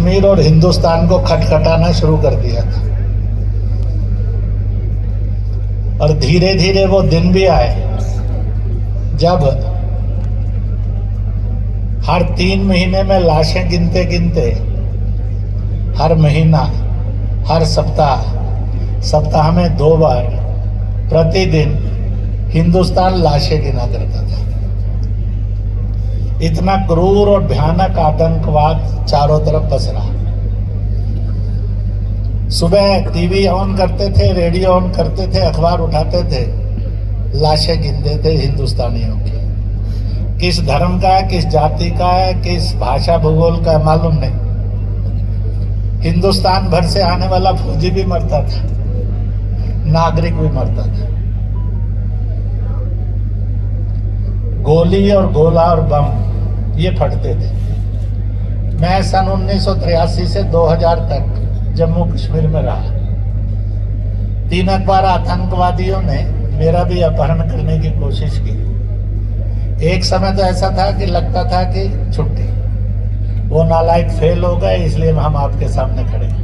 कश्मीर और हिंदुस्तान को खटखटाना शुरू कर दिया था। और धीरे धीरे वो दिन भी आए जब हर 3 महीने में लाशें गिनते गिनते, हर महीना, हर सप्ताह में 2 बार प्रतिदिन हिंदुस्तान लाशें गिना करता था। इतना क्रूर और भयानक आतंकवाद चारों तरफ पसरा। सुबह टीवी ऑन करते थे, रेडियो ऑन करते थे, अखबार उठाते थे, लाशें गिनते थे हिंदुस्तानियों की। किस धर्म का है, किस जाति का है, किस भाषा भूगोल का है, मालूम नहीं। हिंदुस्तान भर से आने वाला फौजी भी मरता था, नागरिक भी मरता था। गोली और गोला और बम ये फटते थे। मैं सन 1983 से 2000 तक जम्मू कश्मीर में रहा। 3 बार आतंकवादियों ने मेरा भी अपहरण करने की कोशिश की। एक समय तो ऐसा था कि लगता था कि छुट्टी, वो नालायक फेल हो गए, इसलिए हम आपके सामने खड़े हैं।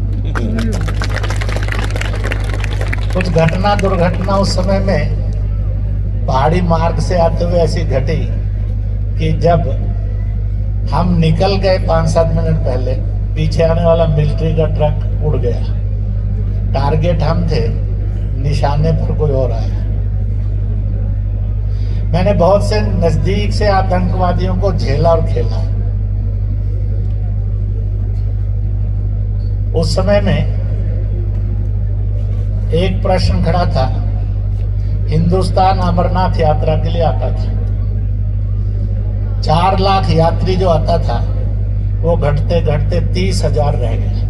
कुछ दुर्घटना उस समय में पहाड़ी मार्ग से आते हुए ऐसी घटी कि जब हम निकल गए 5-7 मिनट पहले, पीछे आने वाला मिलिट्री का ट्रक उड़ गया। टारगेट हम थे, निशाने पर कोई और आया। मैंने बहुत से नजदीक से आतंकवादियों को झेला और खेला। उस समय में एक प्रश्न खड़ा था। हिंदुस्तान अमरनाथ यात्रा के लिए आता था। 4 लाख यात्री जो आता था, वो घटते घटते 30,000 रह गया।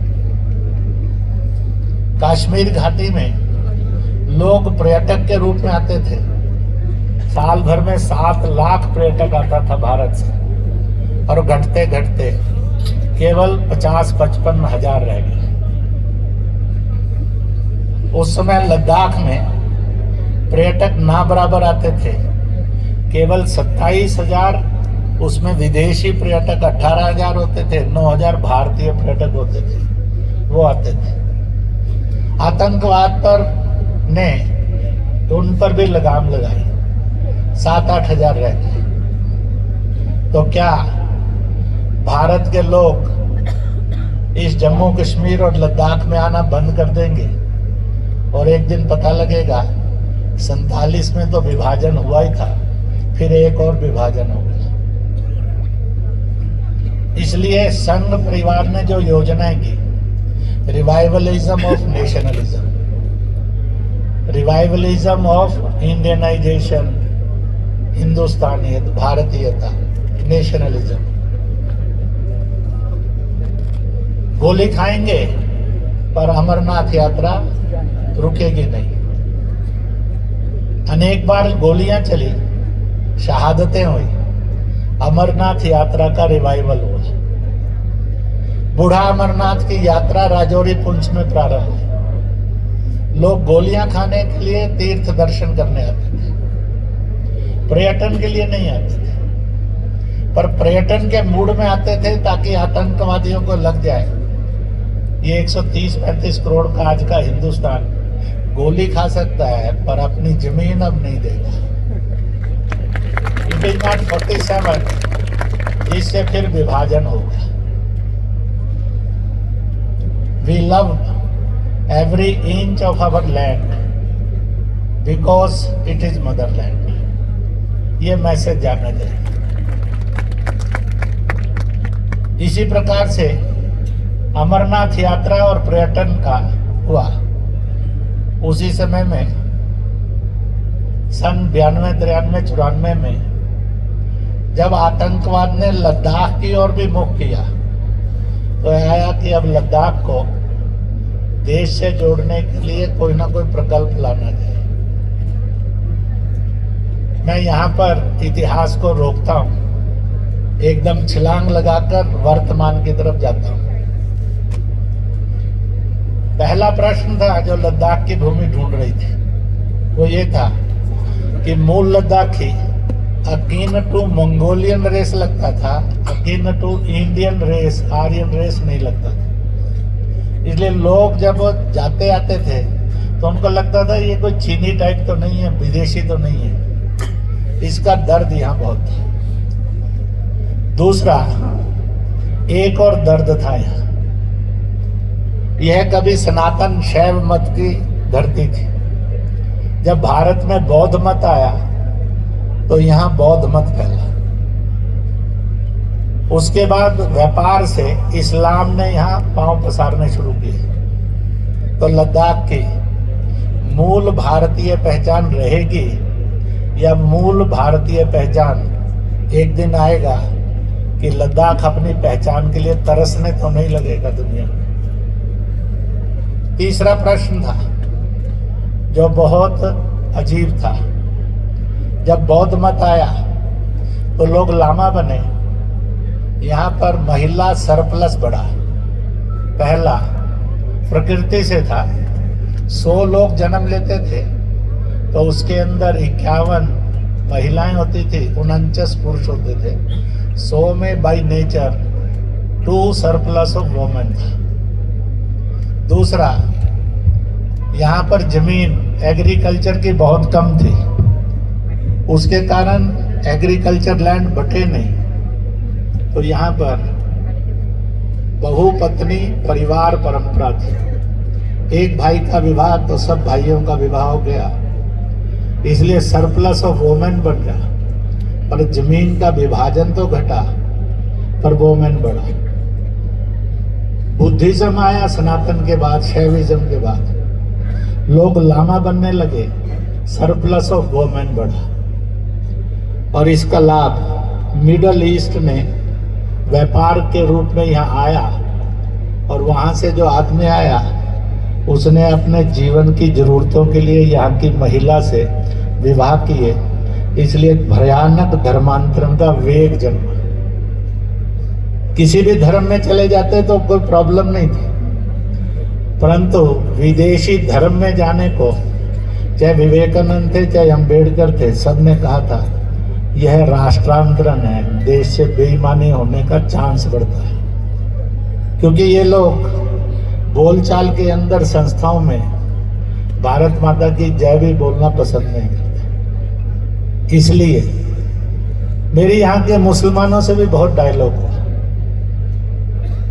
कश्मीर घाटी में लोग पर्यटक के रूप में आते थे। साल भर में 7 लाख पर्यटक आता था भारत से, और घटते घटते केवल 50-55 हजार रह गए। उस समय लद्दाख में पर्यटक ना बराबर आते थे, केवल 27,000, उसमें विदेशी पर्यटक 18,000 होते थे, 9,000 भारतीय पर्यटक होते थे, वो आते थे। आतंकवाद पर ने उन पर भी लगाम लगाई, 7-8 हजार रह गए। तो क्या भारत के लोग इस जम्मू कश्मीर और लद्दाख में आना बंद कर देंगे? और एक दिन पता लगेगा 47 में तो विभाजन हुआ ही था, फिर एक और विभाजन हो गया। इसलिए संघ परिवार ने जो योजनाएं की, revivalism of nationalism, revivalism of Indianisation, हिंदुस्तानियत, भारतीयता, नेशनलिज्म। गोली खाएंगे पर अमरनाथ यात्रा रुकेगी नहीं। अनेक बार गोलियां चली, शहादतें हुई, अमरनाथ यात्रा का रिवाइवल हुआ। बूढ़ा अमरनाथ की यात्रा राजौरी पुंछ में प्रारंभ हुई। लोग गोलियां खाने के लिए तीर्थ दर्शन करने आते थे, पर्यटन के लिए नहीं आते थे। पर पर्यटन के मूड में आते थे ताकि आतंकवादियों को लग जाए ये 130-135 करोड़ का आज का हिंदुस्तान गोली खा सकता है, पर अपनी जमीन अब नहीं देगा। इट इज नॉट 47, इससे फिर विभाजन होगा। We love every inch of our land because it is motherland. ये मैसेज जाना चाहिए। इसी प्रकार से अमरनाथ यात्रा और पर्यटन का हुआ। उसी समय में सन 92, 93, 94 में जब आतंकवाद ने लद्दाख की ओर भी मुख किया, तो आया कि अब लद्दाख को देश से जोड़ने के लिए कोई ना कोई प्रकल्प लाना चाहिए। मैं यहाँ पर इतिहास को रोकता हूँ, एकदम छलांग लगाकर वर्तमान की तरफ जाता हूँ। पहला प्रश्न था जो लद्दाख की भूमि ढूंढ रही थी, वो ये था कि मूल Ladakhi akin to Mongolian race लगता था, akin to Indian race, Aryan race नहीं लगता था। इसलिए लोग जब जाते आते थे तो उनको लगता था ये कोई चीनी टाइप तो नहीं है, विदेशी तो नहीं है। इसका दर्द यहाँ बहुत था। दूसरा, एक और दर्द था यहाँ, यह कभी सनातन शैव मत की धरती थी। जब भारत में बौद्ध मत आया तो यहाँ बौद्ध मत फैला। उसके बाद व्यापार से इस्लाम ने यहाँ पांव पसारने शुरू किए। तो लद्दाख की मूल भारतीय पहचान रहेगी या मूल भारतीय पहचान एक दिन आएगा कि लद्दाख अपनी पहचान के लिए तरसने तो नहीं लगेगा दुनिया में। तीसरा प्रश्न था जो बहुत अजीब था, जब बौद्ध मत आया तो लोग लामा बने, यहाँ पर महिला सरप्लस बढ़ा। पहला प्रकृति से था, 100 लोग जन्म लेते थे तो उसके अंदर 51 महिलाएं होती थी, 49 पुरुष होते थे। 100 में by nature 2 surplus of women था। दूसरा, यहाँ पर जमीन एग्रीकल्चर की बहुत कम थी, उसके कारण एग्रीकल्चर लैंड बटे नहीं। तो यहाँ पर बहुपत्नी परिवार परंपरा थी। एक भाई का विवाह तो सब भाइयों का विवाह हो गया, इसलिए सरप्लस ऑफ वोमेन बढ़ गया, पर जमीन का विभाजन तो घटा पर वोमेन बढ़ा। बुद्धिज्म आया सनातन के बाद, शैविज्म के बाद लोग लामा बनने लगे, सरप्लस ऑफ वोमेन बढ़ा। और इसका लाभ मिडल ईस्ट में व्यापार के रूप में यहाँ आया, और वहाँ से जो आदमी आया उसने अपने जीवन की जरूरतों के लिए यहाँ की महिला से विवाह किए, इसलिए भयानक धर्मांतरण का वेग जन्मा। किसी भी धर्म में चले जाते तो कोई प्रॉब्लम नहीं थी, परंतु विदेशी धर्म में जाने को चाहे विवेकानंद थे चाहे अम्बेडकर थे, सबने कहा था यह राष्ट्रांतरण है, देश से बेईमानी होने का चांस बढ़ता है। क्योंकि ये लोग बोलचाल के अंदर संस्थाओं में भारत माता की जय भी बोलना पसंद नहीं करते। इसलिए मेरे यहाँ के मुसलमानों से भी बहुत डायलॉग हुआ।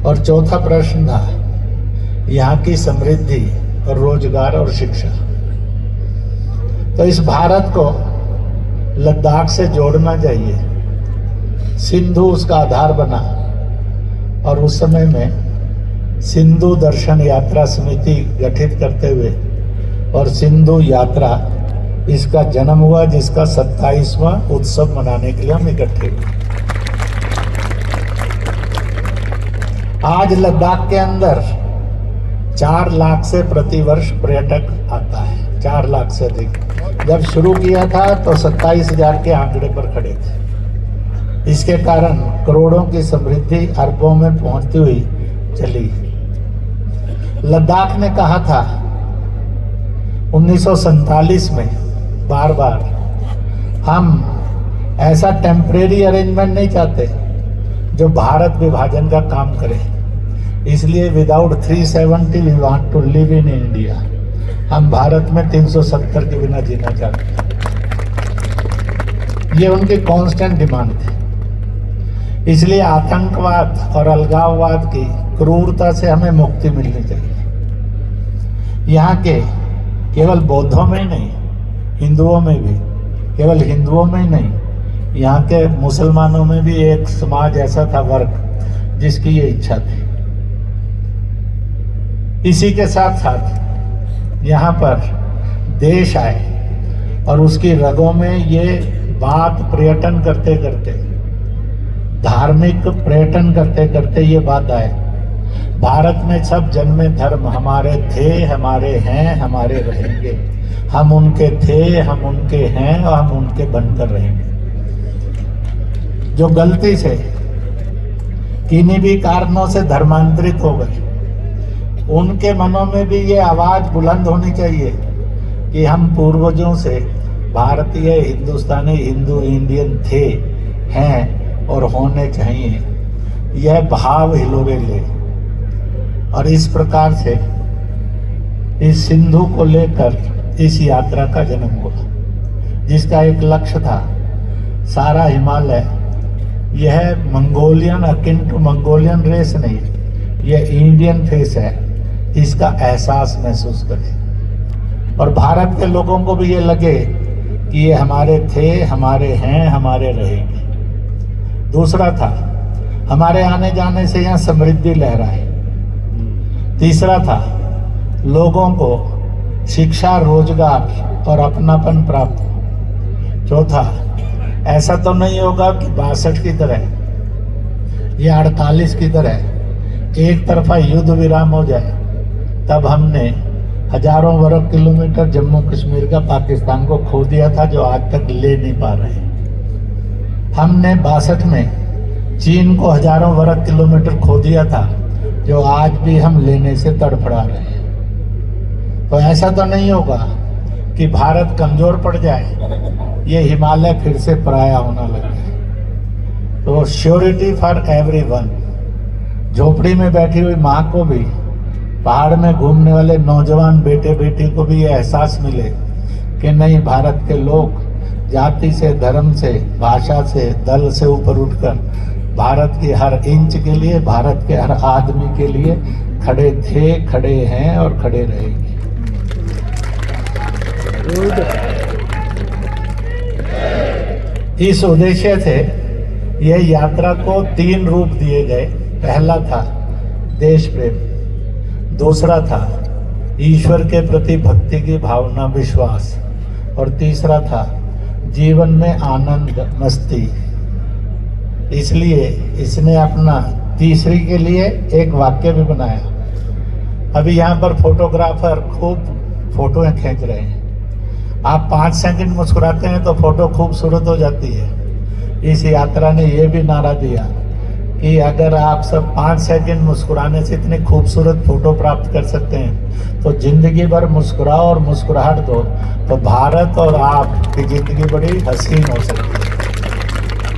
और चौथा प्रश्न था यहाँ की समृद्धि और रोजगार और शिक्षा। तो इस भारत को लद्दाख से जोड़ना चाहिए। सिंधु उसका आधार बना, और उस समय में सिंधु दर्शन यात्रा समिति गठित करते हुए और सिंधु यात्रा इसका जन्म हुआ, जिसका 27वां उत्सव मनाने के लिए हम इकट्ठे हुए। आज लद्दाख के अंदर 4 लाख से प्रतिवर्ष पर्यटक आता है, 4 लाख से अधिक। जब शुरू किया था तो 27,000 के आंकड़े पर खड़े थे। इसके कारण करोड़ों की समृद्धि अरबों में पहुंचती हुई चली। लद्दाख ने कहा था 1947 में बार बार, हम ऐसा टेम्परेरी अरेंजमेंट नहीं चाहते जो भारत विभाजन का काम करे, इसलिए without 370 we want to live in India. हम भारत में 370 के बिना जीना चाहते हैं। ये उनकी कांस्टेंट डिमांड थी। इसलिए आतंकवाद और अलगाववाद की क्रूरता से हमें मुक्ति मिलनी चाहिए। यहाँ के केवल बौद्धों में ही नहीं, हिंदुओं में भी, केवल हिंदुओं में ही नहीं, यहाँ के मुसलमानों में भी एक समाज ऐसा था, वर्ग, जिसकी ये इच्छा थी। इसी के साथ साथ यहाँ पर देश आए और उसकी रगों में ये बात पर्यटन करते करते, धार्मिक पर्यटन करते करते ये बात आए, भारत में सब जन्मे धर्म हमारे थे, हमारे हैं, हमारे रहेंगे। हम उनके थे, हम उनके हैं और हम उनके बनकर रहेंगे। जो गलती से किन्हीं भी कारणों से धर्मांतरित हो गए, उनके मनों में भी ये आवाज बुलंद होनी चाहिए कि हम पूर्वजों से भारतीय, हिंदुस्तानी, हिंदू, इंडियन थे, हैं और होने चाहिए, यह भाव हिलोरे ले। और इस प्रकार से इस सिंधु को लेकर इस यात्रा का जन्म हुआ, जिसका एक लक्ष्य था सारा हिमालय, यह Mongolian akin to Mongolian race नहीं, यह इंडियन फेस है, इसका एहसास महसूस करें और भारत के लोगों को भी ये लगे कि ये हमारे थे, हमारे हैं, हमारे रहेंगे। दूसरा था हमारे आने जाने से यहाँ समृद्धि लहराए। तीसरा था लोगों को शिक्षा, रोजगार और अपनापन प्राप्त हो। चौथा, ऐसा तो नहीं होगा कि 62 की तरह या 48 की तरह एक तरफा युद्ध विराम हो जाए। तब हमने हजारों वर्ग किलोमीटर जम्मू कश्मीर का पाकिस्तान को खो दिया था, जो आज तक ले नहीं पा रहे। हमने 62 में चीन को हजारों वर्ग किलोमीटर खो दिया था, जो आज भी हम लेने से तड़फड़ा रहे हैं। तो ऐसा तो नहीं होगा कि भारत कमजोर पड़ जाए, ये हिमालय फिर से पराया होना लगे। तो श्योरिटी फॉर एवरीवन, झोपड़ी में बैठी हुई माँ को भी, पहाड़ में घूमने वाले नौजवान बेटे बेटी को भी ये एहसास मिले कि नहीं, भारत के लोग जाति से, धर्म से, भाषा से, दल से ऊपर उठकर भारत की हर इंच के लिए, भारत के हर आदमी के लिए खड़े थे, खड़े हैं और खड़े रहेंगे। इस उद्देश्य से यह यात्रा को 3 रूप दिए गए। पहला था देश प्रेम, दूसरा था ईश्वर के प्रति भक्ति की भावना, विश्वास, और तीसरा था जीवन में आनंद, मस्ती। इसलिए इसने अपना तीसरी के लिए एक वाक्य भी बनाया। अभी यहाँ पर फोटोग्राफर खूब फोटोएं खींच रहे हैं। आप 5 सेकंड मुस्कुराते हैं तो फोटो खूबसूरत हो जाती है। इस यात्रा ने यह भी नारा दिया कि अगर आप सब 5 सेकंड मुस्कुराने से इतने खूबसूरत फोटो प्राप्त कर सकते हैं तो जिंदगी भर मुस्कुराओ और मुस्कुराहट दो, तो भारत और आपकी जिंदगी बड़ी हसीन हो सकती है।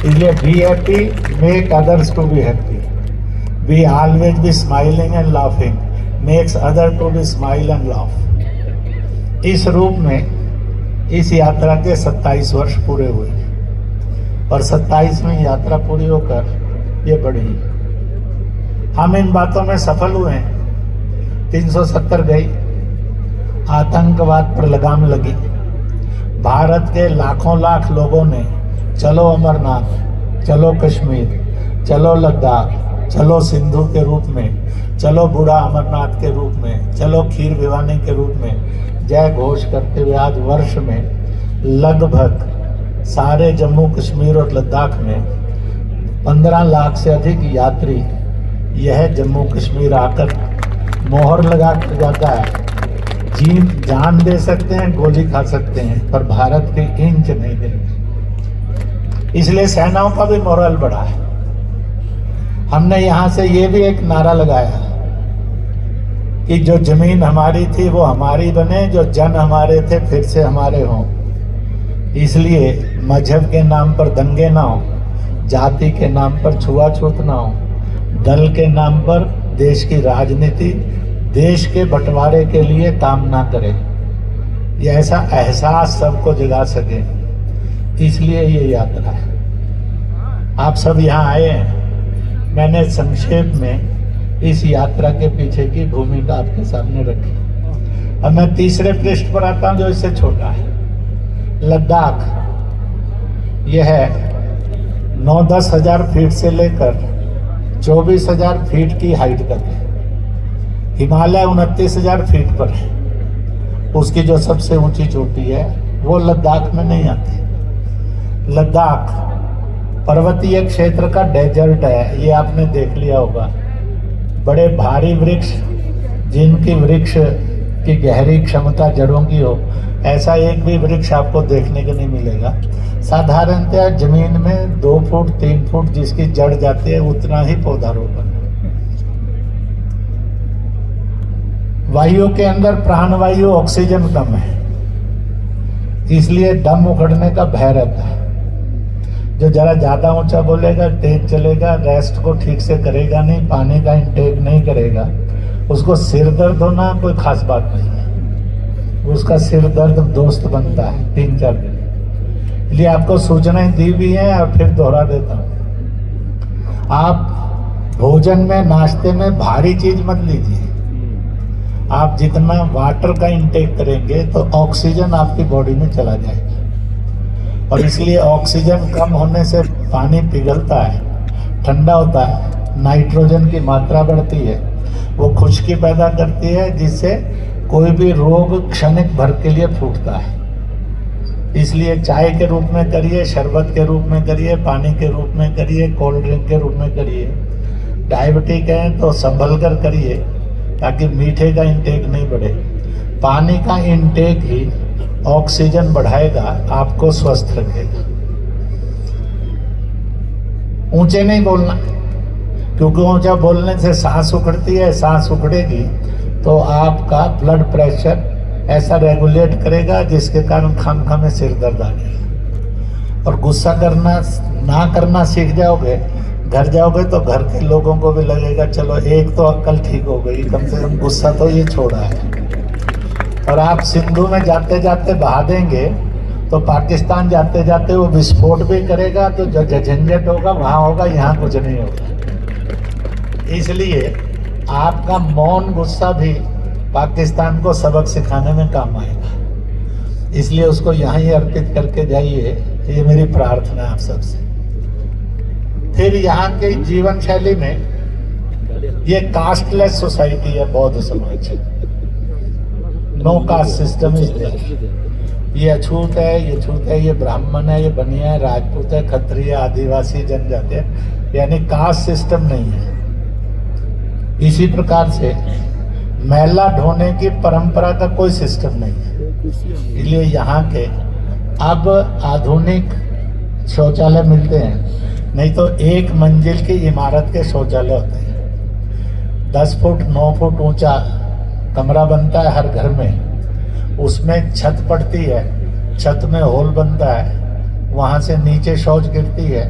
इसलिए be happy, make others to be happy, be always be smiling and laughing, makes other to be smile and laugh. इस रूप में इस यात्रा के 27 वर्ष पूरे हुए और 27वीं यात्रा पूरी होकर ये बढ़ी। हम इन बातों में सफल हुए हैं। 370 गई, आतंकवाद पर लगाम लगी। भारत के लाखों लाख लोगों ने चलो अमरनाथ, चलो कश्मीर, चलो लद्दाख, चलो सिंधु के रूप में, चलो बूढ़ा अमरनाथ के रूप में, चलो खीर भिवानी के रूप में जय घोष करते हुए आज वर्ष में लगभग सारे जम्मू कश्मीर और लद्दाख में 15 लाख से अधिक यात्री यह जम्मू कश्मीर आकर मोहर लगा कर जाता है। जान दे सकते हैं, गोली खा सकते हैं, पर भारत के इंच नहीं देंगे। इसलिए सेनाओं का भी मोरल बढ़ा है। हमने यहाँ से ये भी एक नारा लगाया कि जो जमीन हमारी थी वो हमारी बने, जो जन हमारे थे फिर से हमारे हों। इसलिए मजहब के नाम पर दंगे ना हो, जाति के नाम पर छुआछूत ना हो, दल के नाम पर देश की राजनीति देश के बंटवारे के लिए काम ना करे। ये ऐसा एहसास सबको जगा सके, इसलिए ये यात्रा है। आप सब यहाँ आए हैं। मैंने संक्षेप में इस यात्रा के पीछे की भूमिका आपके सामने रखी। अब मैं तीसरे पृष्ठ पर आता हूँ जो इससे छोटा है। लद्दाख, यह 9-10 हजार फीट से लेकर 24,000 फीट की हाइट तक है। हिमालय 29,000 फीट पर है। उसकी जो सबसे ऊंची चोटी है वो लद्दाख में नहीं आती। लद्दाख पर्वतीय क्षेत्र का डेजर्ट है, ये आपने देख लिया होगा। बड़े भारी वृक्ष, जिनकी वृक्ष की गहरी क्षमता जड़ों की हो, ऐसा एक भी वृक्ष आपको देखने को नहीं मिलेगा। साधारणतः जमीन में 2 फुट 3 फुट जिसकी जड़ जाती है उतना ही पौधारोपण। वायु के अंदर प्राणवायु ऑक्सीजन कम है, इसलिए दम उखड़ने का भय रहता है। जो जरा ज़्यादा ऊंचा बोलेगा, तेज चलेगा, रेस्ट को ठीक से करेगा नहीं, पानी का इंटेक नहीं करेगा, उसको सिर दर्द होना कोई खास बात नहीं है। उसका सिर दर्द दोस्त बनता है 3-4 दिन। इसलिए आपको सूचनाएं दी भी हैं और फिर दोहरा देता हूँ। आप भोजन में, नाश्ते में भारी चीज मत लीजिए। आप जितना वाटर का इंटेक करेंगे तो ऑक्सीजन आपकी बॉडी में चला जाएगा, और इसलिए ऑक्सीजन कम होने से पानी पिघलता है, ठंडा होता है, नाइट्रोजन की मात्रा बढ़ती है, वो खुश्की पैदा करती है, जिससे कोई भी रोग क्षणिक भर के लिए फूटता है। इसलिए चाय के रूप में करिए, शरबत के रूप में करिए, पानी के रूप में करिए, कोल्ड ड्रिंक के रूप में करिए। डायबिटिक है तो संभल कर करिए ताकि मीठे का इंटेक नहीं बढ़े। पानी का इंटेक ही ऑक्सीजन बढ़ाएगा, आपको स्वस्थ रखेगा। ऊंचे नहीं बोलना, क्योंकि ऊंचा बोलने से सांस उखड़ती है। सांस उखड़ेगी तो आपका ब्लड प्रेशर ऐसा रेगुलेट करेगा जिसके कारण खामखा में सिर दर्द आ जाएगा। और गुस्सा करना ना करना सीख जाओगे, घर जाओगे तो घर के लोगों को भी लगेगा चलो एक तो अक्ल ठीक हो गई, कम से कम गुस्सा तो ये छोड़ा है। और आप सिंधु में जाते जाते बहा देंगे तो पाकिस्तान जाते जाते वो विस्फोट भी करेगा, तो जो झंझट होगा वहाँ होगा, यहाँ कुछ नहीं होगा। इसलिए आपका मौन गुस्सा भी पाकिस्तान को सबक सिखाने में काम आएगा। इसलिए उसको यहाँ ही अर्पित करके जाइए, ये मेरी प्रार्थना है आप सबसे। फिर यहाँ के जीवन शैली में ये कास्टलेस सोसाइटी है, बौद्ध समाज, no caste system is there. ये अछूत है, ये छूत है, ये ब्राह्मण है, ये बनिया है, राजपूत है, क्षत्रिय, आदिवासी, जनजाति है, यानी कास्ट सिस्टम नहीं है। इसी प्रकार से मैला ढोने की परंपरा का कोई सिस्टम नहीं है। इसलिए यहाँ के अब आधुनिक शौचालय मिलते हैं, नहीं तो 1 मंजिल की इमारत के शौचालय होते हैं। 10 फुट 9 फुट ऊंचा कमरा बनता है हर घर में, उसमें छत पड़ती है, छत में होल बनता है, वहाँ से नीचे शौच गिरती है,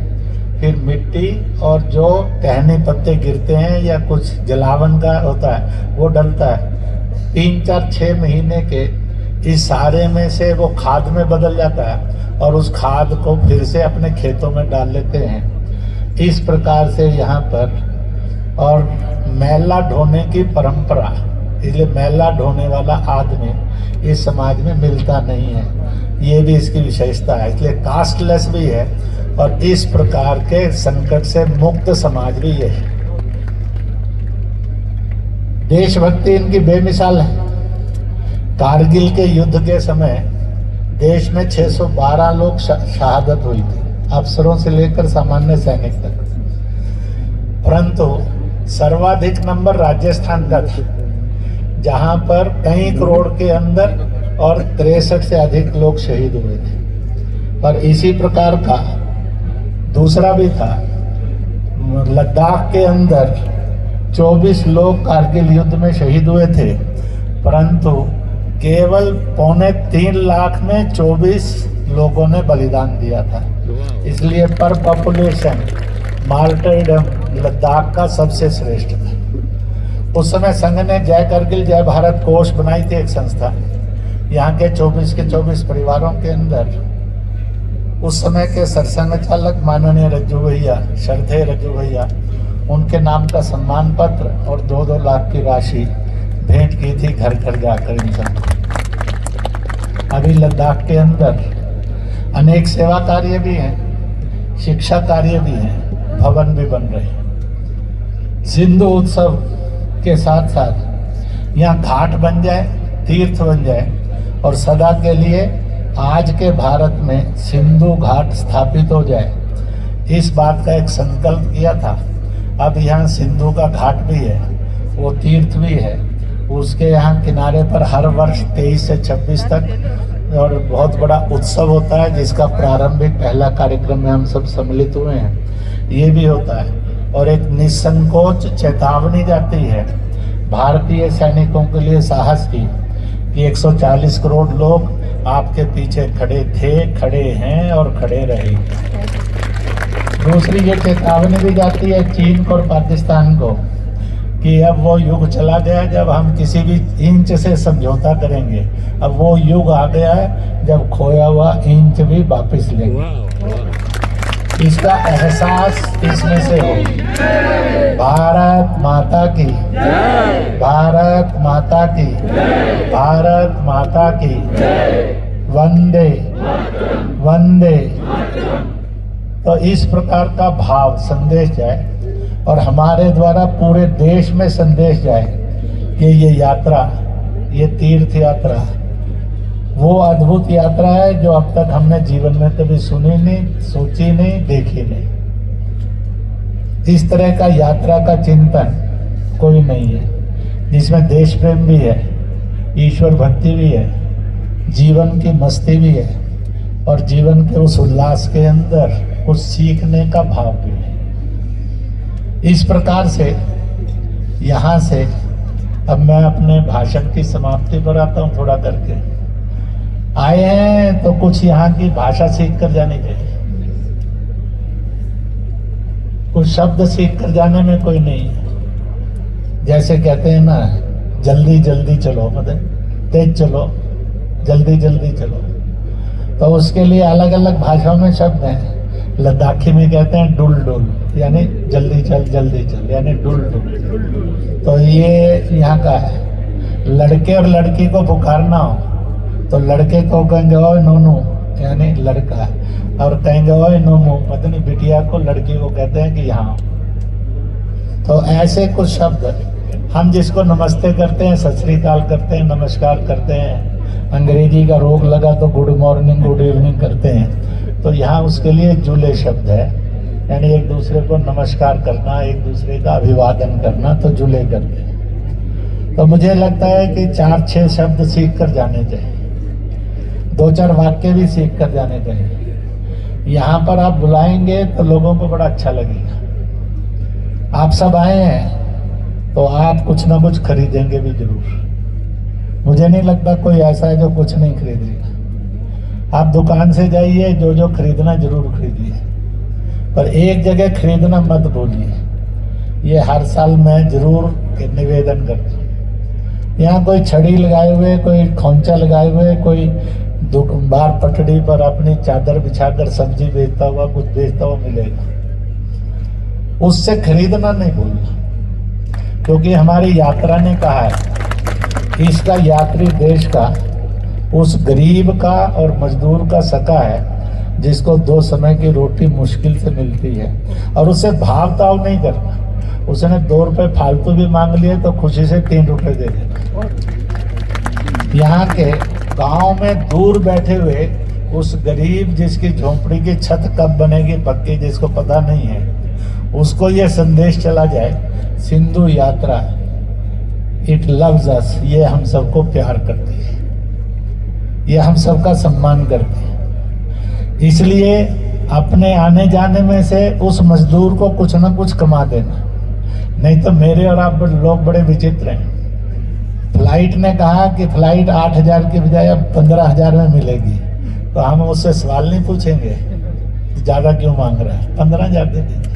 फिर मिट्टी और जो टहनी पत्ते गिरते हैं या कुछ जलावन का होता है वो डलता है। 3-4-6 महीने के इस सारे में से वो खाद में बदल जाता है और उस खाद को फिर से अपने खेतों में डाल लेते हैं। इस प्रकार से यहाँ पर, और मैला ढोने की परंपरा, इसलिए मैला ढोने वाला आदमी इस समाज में मिलता नहीं है, ये भी इसकी विशेषता है। इसलिए कास्टलेस भी है और इस प्रकार के संकट से मुक्त समाज भी है। देशभक्ति इनकी बेमिसाल है। कारगिल के युद्ध के समय देश में 612 लोग शहादत हुई थी, अफसरों से लेकर सामान्य सैनिक तक। परंतु सर्वाधिक नंबर राजस्थान का था, जहां पर कई करोड़ के अंदर और 63 से अधिक लोग शहीद हुए थे। और इसी प्रकार का दूसरा भी था, लद्दाख के अंदर 24 लोग कारगिल युद्ध में शहीद हुए थे, परंतु केवल 2.25 लाख में 24 लोगों ने बलिदान दिया था। इसलिए पर पॉपुलेशन मार्टरडम लद्दाख का सबसे श्रेष्ठ था। उस समय संघ ने जय करगिल जय भारत कोष बनाई थी, एक संस्था। यहाँ के 24 के 24 परिवारों के अंदर उस समय के सरसंघ चालक माननीय रज्जू भैया, श्रद्धेय रज्जू भैया, उनके नाम का सम्मान पत्र और 2-2 लाख की राशि भेंट की थी घर घर जाकर इंसान। अभी लद्दाख के अंदर अनेक सेवा कार्य भी हैं, शिक्षा कार्य भी हैं, भवन भी बन रहे हैं। सिंधु उत्सव के साथ साथ यहाँ घाट बन जाए, तीर्थ बन जाए और सदा के लिए आज के भारत में सिंधु घाट स्थापित हो जाए, इस बात का एक संकल्प किया था। अब यहाँ सिंधु का घाट भी है, वो तीर्थ भी है। उसके यहाँ किनारे पर हर वर्ष 23 से 26 तक और बहुत बड़ा उत्सव होता है, जिसका प्रारंभिक पहला कार्यक्रम में हम सब सम्मिलित हुए हैं। ये भी होता है और एक निसंकोच चेतावनी जाती है भारतीय सैनिकों के लिए साहस की कि 140 करोड़ लोग आपके पीछे खड़े थे, खड़े हैं और खड़े रहेंगे। दूसरी ये चेतावनी भी जाती है चीन को और पाकिस्तान को कि अब वो युग चला गया जब हम किसी भी इंच से समझौता करेंगे। अब वो युग आ गया है जब खोया हुआ इंच भी वापस लेंगे। इसका एहसास इसमें से हो। भारत माता की, भारत माता की, भारत माता की, वंदे वंदे। तो इस प्रकार का भाव संदेश जाए और हमारे द्वारा पूरे देश में संदेश जाए कि ये यात्रा, ये तीर्थ यात्रा वो अद्भुत यात्रा है जो अब तक हमने जीवन में कभी सुनी नहीं, सोची नहीं, देखी नहीं। इस तरह का यात्रा का चिंतन कोई नहीं है जिसमें देश प्रेम भी है, ईश्वर भक्ति भी है, जीवन की मस्ती भी है और जीवन के उस उल्लास के अंदर कुछ सीखने का भाव भी है। इस प्रकार से यहाँ से अब मैं अपने भाषण की समाप्ति पर आता हूँ। थोड़ा करके आए हैं तो कुछ यहाँ की भाषा सीख कर जानी चाहिए। कुछ शब्द सीख कर जाने में कोई नहीं है। जैसे कहते हैं ना, जल्दी जल्दी चलो, मतलब तेज चलो, जल्दी जल्दी चलो। तो उसके लिए अलग अलग भाषाओं में शब्द हैं। लद्दाखी में कहते हैं डुल डुल, यानी जल्दी चल, जल्दी चल, यानी डुल डुल। तो ये यहाँ का है। लड़के और लड़की को पुकारना हो तो लड़के को कहेंगे ओए नोनू, यानी लड़का, और कहेंगे ओए नोनू, मतलब बिटिया को, लड़की को कहते हैं कि यहाँ। तो ऐसे कुछ शब्द हम जिसको नमस्ते करते हैं, सत श्री अकाल करते हैं, नमस्कार करते हैं, अंग्रेजी का रोग लगा तो गुड मॉर्निंग, गुड इवनिंग करते हैं। तो यहाँ उसके लिए जुले शब्द है, यानी एक दूसरे को नमस्कार करना, एक दूसरे का अभिवादन करना, तो जुले करते हैं। तो मुझे लगता है कि 4-6 शब्द सीख कर जाने चाहिए, 2-4 वाक्य भी सीख कर जाने चाहिए। यहाँ पर आप बुलाएंगे तो लोगों को बड़ा अच्छा लगेगा। आप सब आए हैं तो आप कुछ ना कुछ खरीदेंगे भी जरूर। मुझे नहीं लगता कोई ऐसा है जो कुछ नहीं खरीदेगा। आप दुकान से जाइए, जो जो खरीदना जरूर खरीदिए, पर एक जगह खरीदना मत भूलिए। ये हर साल मैं जरूर निवेदन करता हूँ। यहाँ कोई छड़ी लगाए हुए, कोई खोंचा लगाए हुए, कोई बाहर पटड़ी पर अपनी चादर बिछाकर सब्जी बेचता हुआ, कुछ बेचता हुआ मिलेगा। उससे खरीदना नहीं भूलना, क्योंकि हमारी यात्रा ने कहा है इसका यात्री देश का, उस गरीब का और मजदूर का सखा है जिसको 2 समय की रोटी मुश्किल से मिलती है, और उससे भाव ताव नहीं करना। उसने 2 रुपए फालतू भी मांग लिए तो खुशी से 3 रुपए दे देना। यहाँ के गांव में दूर बैठे हुए उस गरीब जिसकी झोंपड़ी की छत कब बनेगी पक्की, जिसको पता नहीं है, उसको ये संदेश चला जाए, सिंधु यात्रा इट लव्स अस, ये हम सबको प्यार करती है, ये हम सबका सम्मान करती है। इसलिए अपने आने जाने में से उस मजदूर को कुछ ना कुछ कमा देना, नहीं तो मेरे और आप लोग बड़े विचित्र हैं। फ्लाइट ने कहा कि फ्लाइट 8,000 की बजाय अब 15,000 में मिलेगी, तो हम उससे सवाल नहीं पूछेंगे ज़्यादा क्यों मांग रहा है, 15,000 दे देंगे।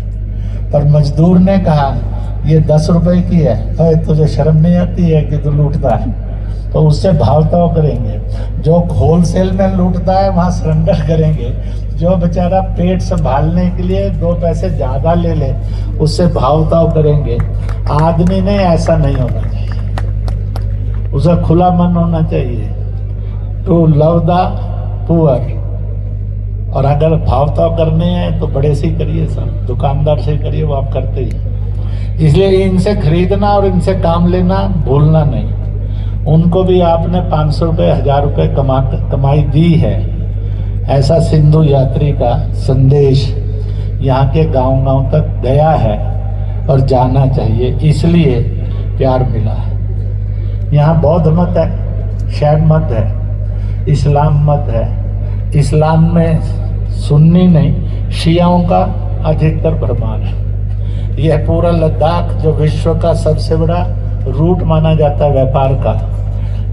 पर मजदूर ने कहा ये 10 रुपए की है, अरे तुझे शर्म नहीं आती है कि तू लूटता है, तो उससे भावताव करेंगे। जो होलसेल में लूटता है वहाँ सरेंडर करेंगे। जो बेचारा पेट संभालने के लिए 2 पैसे ज़्यादा ले ले, उससे भावताव करेंगे। आदमी ने ऐसा नहीं होना चाहिए, उसका खुला मन होना चाहिए, टू लव द पुअर। और अगर भावताव करने हैं तो बड़े से करिए, सब दुकानदार से करिए, वो आप करते ही। इसलिए इनसे खरीदना और इनसे काम लेना भूलना नहीं। उनको भी आपने 500 रुपये 1000 रुपये कमाई दी है, ऐसा सिंधु यात्री का संदेश यहाँ के गांव-गांव तक गया है और जाना चाहिए। इसलिए प्यार मिला है। यहाँ बौद्ध मत है, शैव मत है, इस्लाम मत है। इस्लाम में सुन्नी नहीं, शियाओं का अधिकतर भरमार है। यह पूरा लद्दाख जो विश्व का सबसे बड़ा रूट माना जाता है व्यापार का,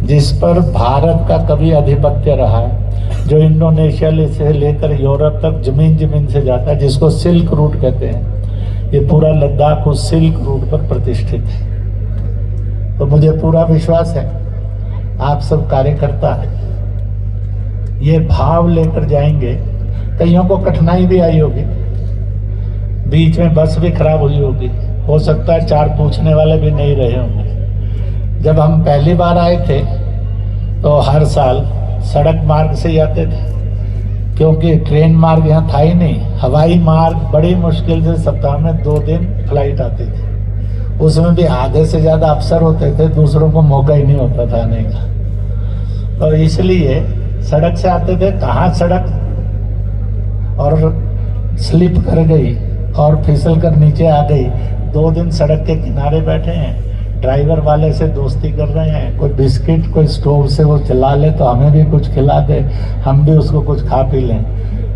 जिस पर भारत का कभी आधिपत्य रहा है, जो इंडोनेशिया से लेकर यूरोप तक जमीन जमीन से जाता है, जिसको सिल्क रूट कहते हैं। ये पूरा लद्दाख उस सिल्क रूट पर प्रतिष्ठित है। तो मुझे पूरा विश्वास है आप सब कार्यकर्ता ये भाव लेकर जाएंगे। कईयों को कठिनाई भी आई होगी, बीच में बस भी खराब हुई होगी, हो सकता है चार पूछने वाले भी नहीं रहे होंगे। जब हम पहली बार आए थे तो हर साल सड़क मार्ग से ही आते थे, क्योंकि ट्रेन मार्ग यहाँ था ही नहीं। हवाई मार्ग बड़ी मुश्किल से सप्ताह में 2 दिन फ्लाइट आती थी, उसमें भी आधे से ज़्यादा अफसर होते थे, दूसरों को मौका ही नहीं होता था आने का। तो इसलिए सड़क से आते थे। कहाँ सड़क और स्लिप कर गई और फिसल कर नीचे आ गई। 2 दिन सड़क के किनारे बैठे हैं, ड्राइवर वाले से दोस्ती कर रहे हैं। कोई बिस्किट कोई स्टोव से वो चला ले तो हमें भी कुछ खिला दे, हम भी उसको कुछ खा पी लें।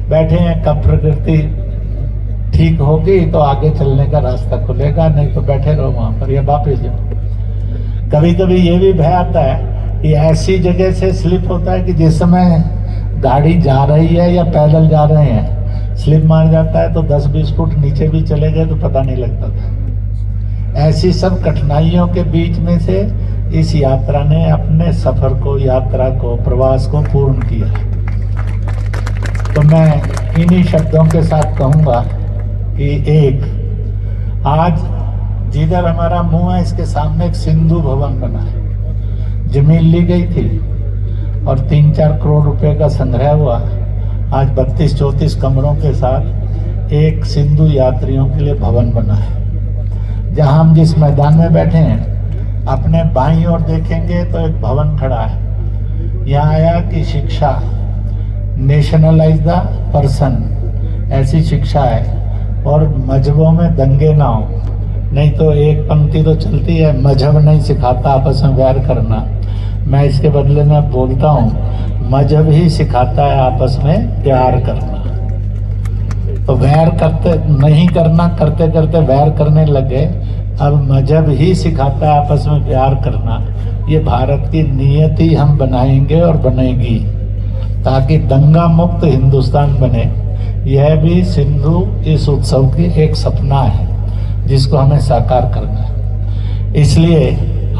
बैठे हैं, कब प्रकृति ठीक होगी तो आगे चलने का रास्ता खुलेगा, नहीं तो बैठे रहो वहाँ पर या वापस जाओ। कभी कभी ये भी भय आता है कि ऐसी जगह से स्लिप होता है कि जिस समय गाड़ी जा रही है या पैदल जा रहे हैं स्लिप मार जाता है, तो 10-20 फुट नीचे भी चले गए तो पता नहीं लगता था। ऐसी सब कठिनाइयों के बीच में से इस यात्रा ने अपने सफर को, यात्रा को, प्रवास को पूर्ण किया। तो मैं इन्हीं शब्दों के साथ कहूँगा कि एक आज जिधर हमारा मुंह है इसके सामने एक सिंधु भवन बना है। जमीन ली गई थी और 3-4 करोड़ रुपए का संग्रह हुआ। आज 32-34 कमरों के साथ एक सिंधु यात्रियों के लिए भवन बना है। जहां हम जिस मैदान में बैठे हैं, अपने बाईं ओर देखेंगे तो एक भवन खड़ा है। यहाँ आया कि शिक्षा, नेशनलाइज द पर्सन, ऐसी शिक्षा है। और मजहबों में दंगे ना हो, नहीं तो एक पंक्ति तो चलती है, मजहब नहीं सिखाता आपस में वैर करना। मैं इसके बदले में बोलता हूँ, मजहब ही सिखाता है आपस में प्यार करना। तो वैर करते नहीं करना, करते करते वैर करने लगे। अब मजहब ही सिखाता है आपस में प्यार करना। ये भारत की नियति हम बनाएंगे और बनेगी, ताकि दंगा मुक्त हिंदुस्तान बने। यह भी सिंधु इस उत्सव की एक सपना है जिसको हमें साकार करना है। इसलिए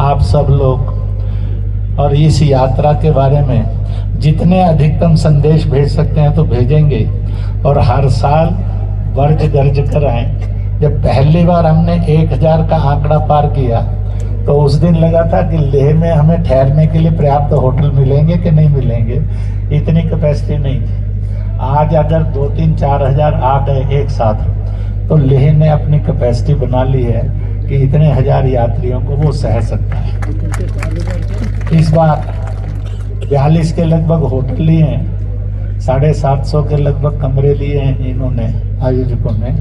आप सब लोग और इस यात्रा के बारे में जितने अधिकतम संदेश भेज सकते हैं तो भेजेंगे। और हर साल वर्ज गर्ज कर आए। जब पहली बार हमने 1000 का आंकड़ा पार किया तो उस दिन लगा था कि लेह में हमें ठहरने के लिए पर्याप्त होटल मिलेंगे कि नहीं मिलेंगे, इतनी कैपेसिटी नहीं थी। आज अगर 2-3-4 हज़ार आ गए एक साथ तो लेह ने अपनी कैपेसिटी बना ली है कि इतने हजार यात्रियों को वो सह सकता है। इस बार 42 के लगभग होटल लिए हैं, 750 के लगभग कमरे लिए हैं इन्होंने, आयोजकों ने,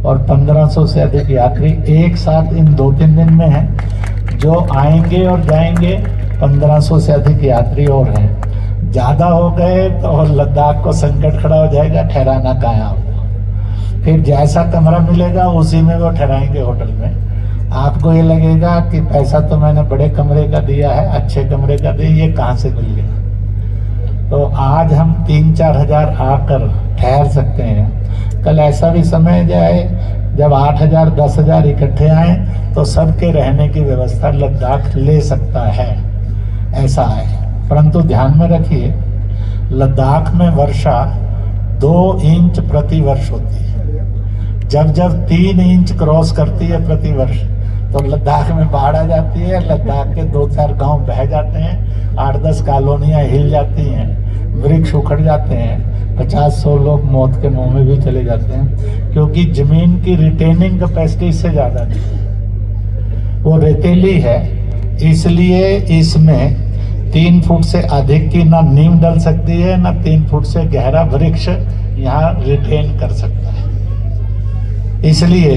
और 1500 से अधिक यात्री एक साथ इन 2-3 दिन में हैं। जो आएंगे और जाएंगे 1500 से अधिक यात्री और हैं। ज़्यादा हो गए तो लद्दाख को संकट खड़ा हो जाएगा, ठहराना कहाँ होगा। फिर जैसा कमरा मिलेगा उसी में वो ठहराएंगे होटल में। आपको ये लगेगा कि पैसा तो मैंने बड़े कमरे का दिया है, अच्छे कमरे का दिया, ये कहाँ से मिल गया। तो आज हम 3-4 हज़ार आकर ठहर सकते हैं। कल ऐसा भी समय जाए जब 8,000 10,000 इकट्ठे आए तो सबके रहने की व्यवस्था लद्दाख ले सकता है, ऐसा है। परंतु ध्यान में रखिए, लद्दाख में वर्षा 2 इंच प्रति वर्ष होती है। जब जब 3 इंच क्रॉस करती है प्रति वर्ष तो लद्दाख में बाढ़ आ जाती है। लद्दाख के 2-4 गांव बह जाते हैं, 8-10 कॉलोनियां हिल जाती हैं, वृक्ष उखड़ जाते हैं, 50-100 लोग मौत के मुंह में भी चले जाते हैं, क्योंकि जमीन की रिटेनिंग कैपेसिटी इससे ज़्यादा नहीं, वो रेतीली है। इसलिए इसमें 3 फुट से अधिक की ना नींव डल सकती है, ना 3 फुट से गहरा वृक्ष यहाँ रिटेन कर सकता है। इसलिए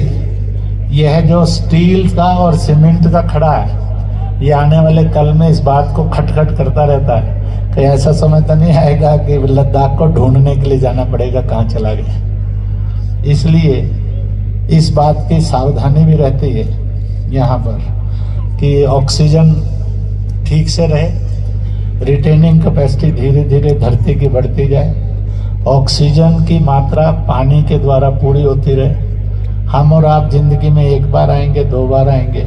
यह जो स्टील का और सीमेंट का खड़ा है, ये आने वाले कल में इस बात को खटखट करता रहता है कि ऐसा समय तो नहीं आएगा कि लद्दाख को ढूंढने के लिए जाना पड़ेगा कहाँ चला गया। इसलिए इस बात की सावधानी भी रहती है यहाँ पर कि ऑक्सीजन ठीक से रहे, रिटेनिंग कैपेसिटी धीरे धीरे धरती की बढ़ती जाए, ऑक्सीजन की मात्रा पानी के द्वारा पूरी होती रहे। हम और आप जिंदगी में एक बार आएंगे, 2 बार आएंगे,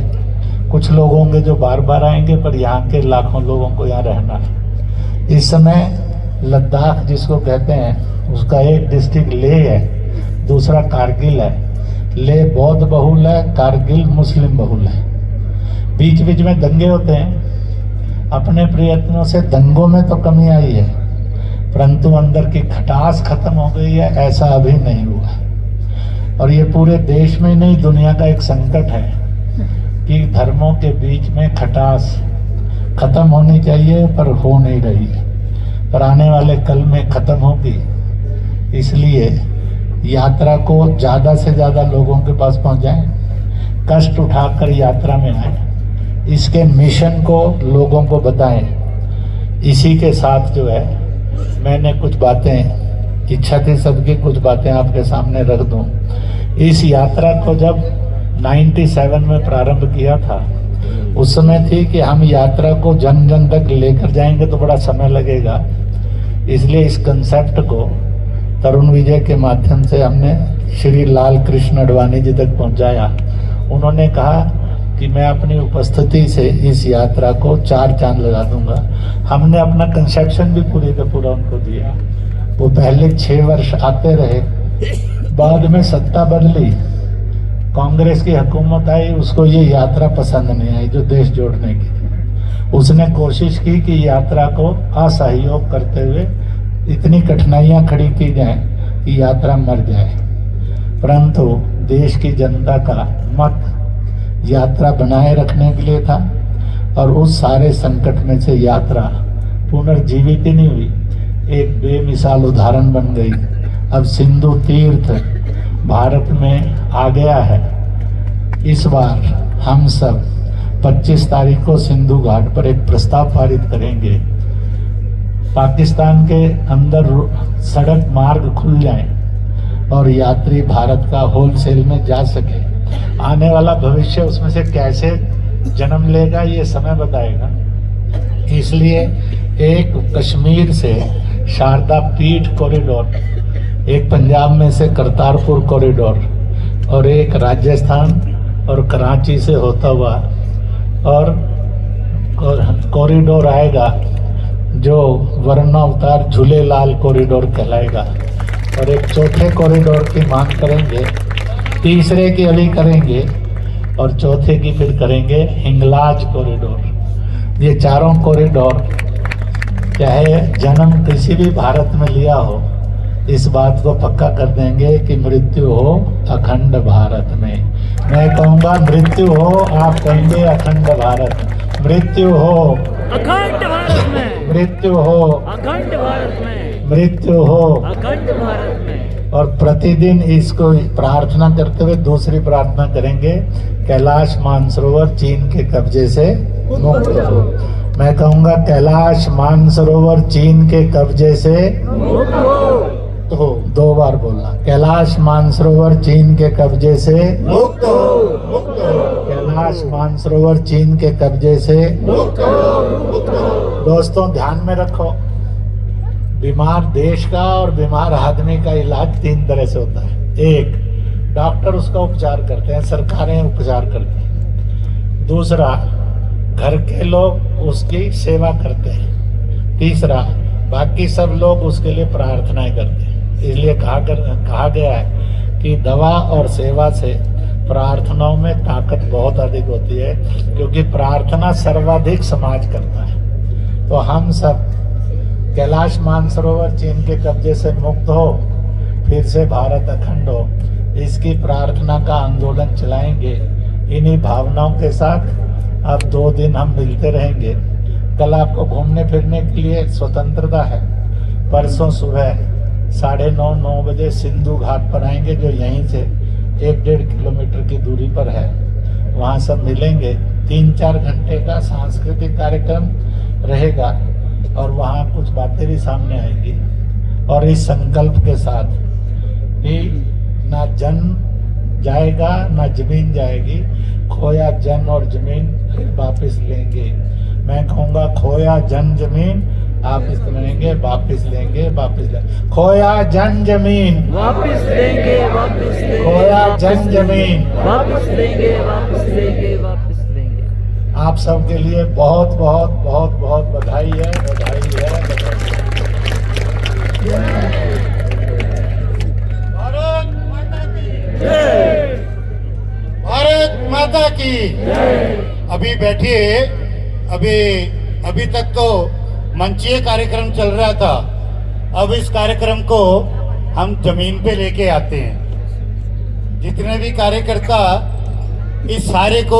कुछ लोग होंगे जो बार बार आएंगे, पर यहाँ के लाखों लोगों को यहाँ रहना है। इस समय लद्दाख जिसको कहते हैं, उसका एक डिस्ट्रिक्ट लेह है, दूसरा कारगिल है। लेह बौद्ध बहुल है, कारगिल मुस्लिम बहुल है। बीच बीच में दंगे होते हैं। अपने प्रयत्नों से दंगों में तो कमी आई है, परंतु अंदर की खटास खत्म हो गई है, ऐसा अभी नहीं हुआ। और ये पूरे देश में नहीं, दुनिया का एक संकट है कि धर्मों के बीच में खटास खत्म होनी चाहिए, पर हो नहीं रही है। पर आने वाले कल में खत्म होगी। इसलिए यात्रा को ज़्यादा से ज़्यादा लोगों के पास पहुंचाएं, कष्ट उठाकर यात्रा में आए, इसके मिशन को लोगों को बताएं। इसी के साथ जो है, मैंने कुछ बातें, इच्छा थी सबकी कुछ बातें आपके सामने रख दूं। इस यात्रा को जब 97 में प्रारंभ किया था, उस समय थी कि हम यात्रा को जन जन तक लेकर जाएंगे तो बड़ा समय लगेगा। इसलिए इस कंसेप्ट को तरुण विजय के माध्यम से हमने श्री लाल कृष्ण अडवाणी जी तक पहुंचाया। उन्होंने कहा कि मैं अपनी उपस्थिति से इस यात्रा को 4 चांद लगा दूंगा। हमने अपना कंसेप्शन भी पूरी का पूरा उनको दिया। वो पहले 6 वर्ष आते रहे, बाद में सत्ता बदली, कांग्रेस की हुकूमत आई, उसको ये यात्रा पसंद नहीं आई जो देश जोड़ने की थी। उसने कोशिश की कि यात्रा को असहयोग करते हुए इतनी कठिनाइयां खड़ी की जाए कि यात्रा मर जाए, परंतु देश की जनता का मत यात्रा बनाए रखने के लिए था। और उस सारे संकट में से यात्रा पुनर्जीवित ही नहीं हुई, एक बेमिसाल उदाहरण बन गई। अब सिंधु तीर्थ भारत में आ गया है। इस बार हम सब 25 तारीख को सिंधु घाट पर एक प्रस्ताव पारित करेंगे, पाकिस्तान के अंदर सड़क मार्ग खुल जाए और यात्री भारत का होलसेल में जा सके। आने वाला भविष्य उसमें से कैसे जन्म लेगा ये समय बताएगा। इसलिए एक कश्मीर से शारदा पीठ कॉरिडोर, एक पंजाब में से करतारपुर कॉरिडोर, और एक राजस्थान और कराची से होता हुआ और कॉरिडोर आएगा जो वर्णावतार झूलेलाल कॉरिडोर कहलाएगा। और एक चौथे कॉरिडोर की मांग करेंगे, तीसरे की अभी करेंगे और चौथे की फिर करेंगे हिंगलाज कॉरिडोर। ये चारों कॉरिडोर चाहे जन्म किसी भी भारत में लिया हो, इस बात को पक्का कर देंगे कि मृत्यु हो अखंड भारत में। मैं कहूँगा मृत्यु हो, आप कहेंगे अखंड भारत। मृत्यु हो अखंड भारत में, मृत्यु हो अखंड भारत में, मृत्यु हो अखंड भारत में। और प्रतिदिन इसको प्रार्थना करते हुए दूसरी प्रार्थना करेंगे, कैलाश मानसरोवर चीन के कब्जे से मुक्त हो। मैं कहूँगा कैलाश मानसरोवर चीन के कब्जे से मुक्त हो। तो 2 बार बोलना, कैलाश मानसरोवर चीन के कब्जे से मुक्त हो, मुक्त हो, कैलाश मानसरोवर चीन के कब्जे से मुक्त हो, मुक्त हो। दोस्तों ध्यान में रखो, बीमार देश का और बीमार आदमी का इलाज 3 तरह से होता है। एक, डॉक्टर उसका उपचार करते हैं, सरकारें उपचार करती हैं। दूसरा, घर के लोग उसकी सेवा करते हैं। तीसरा, बाकी सब लोग उसके लिए प्रार्थनाएं करते हैं। इसलिए कहा गया है कि दवा और सेवा से प्रार्थनाओं में ताकत बहुत अधिक होती है, क्योंकि प्रार्थना सर्वाधिक समाज करता है। तो हम सब कैलाश मानसरोवर चीन के कब्जे से मुक्त हो, फिर से भारत अखंड हो, इसकी प्रार्थना का आंदोलन चलाएंगे। इन्हीं भावनाओं के साथ अब 2 दिन हम मिलते रहेंगे। कल आपको घूमने फिरने के लिए स्वतंत्रता है। परसों सुबह 9:30-9 बजे सिंधु घाट पर आएंगे, जो यहीं से 1-1.5 किलोमीटर की दूरी पर है। वहाँ सब मिलेंगे। 3-4 घंटे का सांस्कृतिक कार्यक्रम रहेगा और वहाँ कुछ बातें भी सामने आएंगी। और इस संकल्प के साथ कि ना जन जाएगा ना जमीन जाएगी, खोया जन और जमीन फिर वापस लेंगे। मैं रखूंगा, खोया जन जमीन आप इस लेंगे वापिस लेंगे, वापिस लेंगे, खोया जन जमीन, वापिस लेंगे, वापिस लेंगे, खोया वापिस जन लेंगे, जमीन। वापिस लेंगे, वापिस लेंगे, वापिस लेंगे। आप सबके लिए बहुत बहुत बहुत बहुत बधाई है, बधाई है, बधाई है। भारत माता की जय, भारत माता की अभी बैठिए। अभी तक तो मंचीय कार्यक्रम चल रहा था, अब इस कार्यक्रम को हम जमीन पे लेके आते हैं। जितने भी कार्यकर्ता इस सारे को